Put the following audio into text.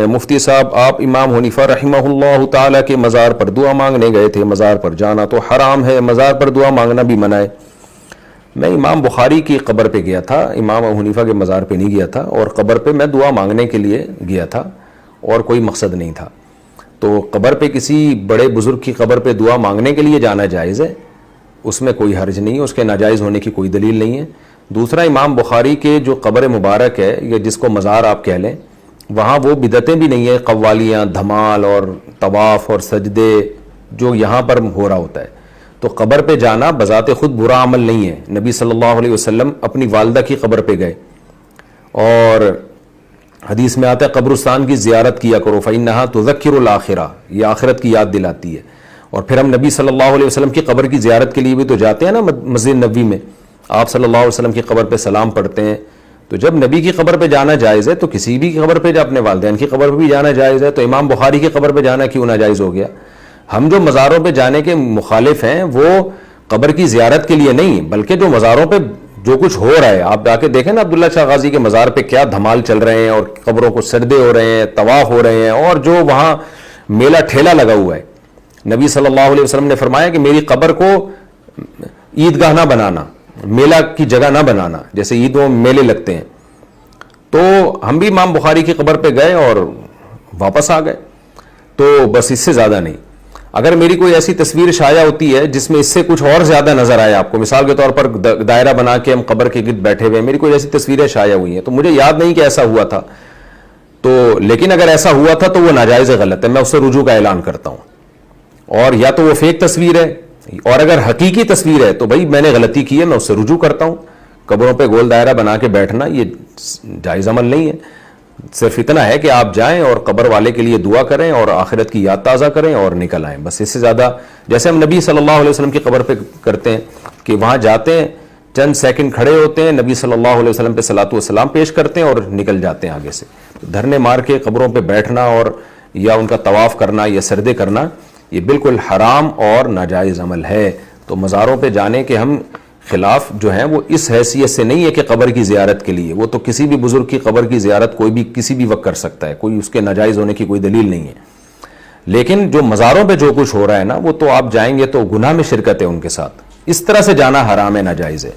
مفتی صاحب آپ امام حنیفہ رحمہ اللہ تعالیٰ کے مزار پر دعا مانگنے گئے تھے، مزار پر جانا تو حرام ہے، مزار پر دعا مانگنا بھی منع ہے۔ میں امام بخاری کی قبر پہ گیا تھا، امام حنیفہ کے مزار پہ نہیں گیا تھا، اور قبر پہ میں دعا مانگنے کے لیے گیا تھا اور کوئی مقصد نہیں تھا۔ تو قبر پہ کسی بڑے بزرگ کی قبر پہ دعا مانگنے کے لیے جانا جائز ہے، اس میں کوئی حرج نہیں ہے، اس کے ناجائز ہونے کی کوئی دلیل نہیں ہے۔ دوسرا، امام بخاری کے جو قبر مبارک ہے یا جس کو مزار آپ کہہ لیں، وہاں وہ بدعتیں بھی نہیں ہیں، قوالیاں، دھمال اور طواف اور سجدے جو یہاں پر ہو رہا ہوتا ہے۔ تو قبر پہ جانا بذات خود برا عمل نہیں ہے۔ نبی صلی اللہ علیہ وسلم اپنی والدہ کی قبر پہ گئے اور حدیث میں آتا ہے قبرستان کی زیارت کیا کرو فإنها تذکر الآخرہ، یہ آخرت کی یاد دلاتی ہے۔ اور پھر ہم نبی صلی اللہ علیہ وسلم کی قبر کی زیارت کے لیے بھی تو جاتے ہیں نا، مسجد نبوی میں آپ صلی اللہ علیہ وسلم کی قبر پہ سلام پڑھتے ہیں۔ تو جب نبی کی قبر پہ جانا جائز ہے تو کسی بھی قبر پہ، اپنے والدین کی قبر پہ بھی جانا جائز ہے، تو امام بخاری کی قبر پہ جانا کیوں ناجائز ہو گیا؟ ہم جو مزاروں پہ جانے کے مخالف ہیں وہ قبر کی زیارت کے لیے نہیں، بلکہ جو مزاروں پہ جو کچھ ہو رہا ہے، آپ جا کے دیکھیں نا عبداللہ شاہ غازی کے مزار پہ کیا دھمال چل رہے ہیں، اور قبروں کو سجدے ہو رہے ہیں، طواف ہو رہے ہیں، اور جو وہاں میلہ ٹھیلا لگا ہوا ہے۔ نبی صلی اللہ علیہ وسلم نے فرمایا کہ میری قبر کو عیدگاہ نہ بنانا، میلہ کی جگہ نہ بنانا، جیسے عیدوں میں میلے لگتے ہیں۔ تو ہم بھی امام بخاری کی قبر پہ گئے اور واپس آ گئے، تو بس اس سے زیادہ نہیں۔ اگر میری کوئی ایسی تصویر شائع ہوتی ہے جس میں اس سے کچھ اور زیادہ نظر آئے آپ کو، مثال کے طور پر دائرہ بنا کے ہم قبر کے گرد بیٹھے ہوئے ہیں، میری کوئی ایسی تصویریں شائع ہوئی ہیں، تو مجھے یاد نہیں کہ ایسا ہوا تھا، تو لیکن اگر ایسا ہوا تھا تو وہ ناجائز غلط ہے، میں اس سے رجوع کا اعلان کرتا ہوں۔ اور یا تو وہ فیک تصویر ہے، اور اگر حقیقی تصویر ہے تو بھائی میں نے غلطی کی ہے، میں اس سے رجوع کرتا ہوں۔ قبروں پہ گول دائرہ بنا کے بیٹھنا یہ جائز عمل نہیں ہے۔ صرف اتنا ہے کہ آپ جائیں اور قبر والے کے لیے دعا کریں اور آخرت کی یاد تازہ کریں اور نکل آئیں، بس اس سے زیادہ جیسے ہم نبی صلی اللہ علیہ وسلم کی قبر پہ کرتے ہیں کہ وہاں جاتے ہیں، چند سیکنڈ کھڑے ہوتے ہیں، نبی صلی اللہ علیہ وسلم پہ صلاۃ والسلام پیش کرتے ہیں اور نکل جاتے ہیں آگے سے۔ دھرنے مار کے قبروں پہ بیٹھنا اور یا ان کا طواف کرنا یا سجدے کرنا یہ بالکل حرام اور ناجائز عمل ہے۔ تو مزاروں پہ جانے کے ہم خلاف جو ہیں وہ اس حیثیت سے نہیں ہے کہ قبر کی زیارت کے لیے، وہ تو کسی بھی بزرگ کی قبر کی زیارت کوئی بھی کسی بھی وقت کر سکتا ہے، کوئی اس کے ناجائز ہونے کی کوئی دلیل نہیں ہے۔ لیکن جو مزاروں پہ جو کچھ ہو رہا ہے نا، وہ تو آپ جائیں گے تو گناہ میں شرکت ہے ان کے ساتھ، اس طرح سے جانا حرام ہے، ناجائز ہے۔